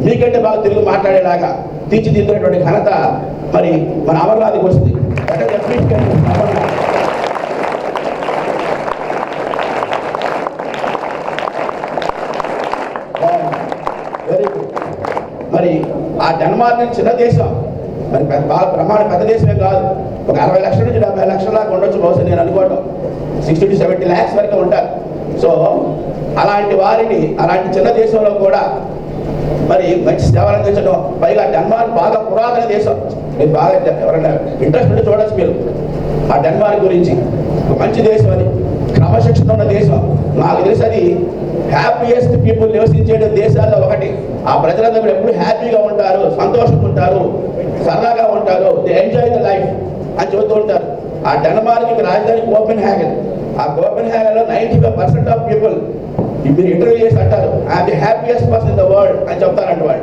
మీకంటే బాగా తెలుగు మాట్లాడేలాగా తీర్చిదిద్దినటువంటి ఘనత మరి మన అమర్నాథ్కి వస్తుంది. Very good. మరి ఆ డెన్మార్క్ చిన్న దేశం, మరి బాగా ప్రమాణ పెద్ద దేశమే కాదు. ఒక 60 లక్షల నుంచి 70 లక్షల దాకా ఉండొచ్చు బహుశా నేను అనుకోవడం. 60 to 70 lakhs వరకు ఉంటారు. సో అలాంటి వారిని, అలాంటి చిన్న దేశంలో కూడా మరి మంచి సేవలు అందించడం. పైగా డెన్మార్క్ బాగా పురాతన దేశం. మీరు బాగా ఎవరైనా ఇంట్రెస్ట్ ఉంటే చూడొచ్చు మీరు ఆ డెన్మార్క్ గురించి. ఒక మంచి దేశం, అది క్రమశిక్షణ ఉన్న దేశం. నాకు తెలిసి అది హ్యాపీయెస్ట్ పీపుల్ నివసించే దేశాల్లో ఒకటి. ఆ ప్రజలందరూ ఎప్పుడు హ్యాపీగా ఉంటారు, సంతోషంగా ఉంటారు, సరదాగా ఉంటారు, దే ఎంజాయ్ ద లైఫ్ అని చెబుతూ ఉంటారు. ఆ డెన్మార్క్ రాజధాని కోపెన్హాగన్. ఆ కోపెన్హాగన్లో 95% ఆఫ్ పీపుల్ మీరు ఇంటర్వ్యూ చేసి అంటారు I'm the happiest person in the world అని చెప్తారంట వాళ్ళు.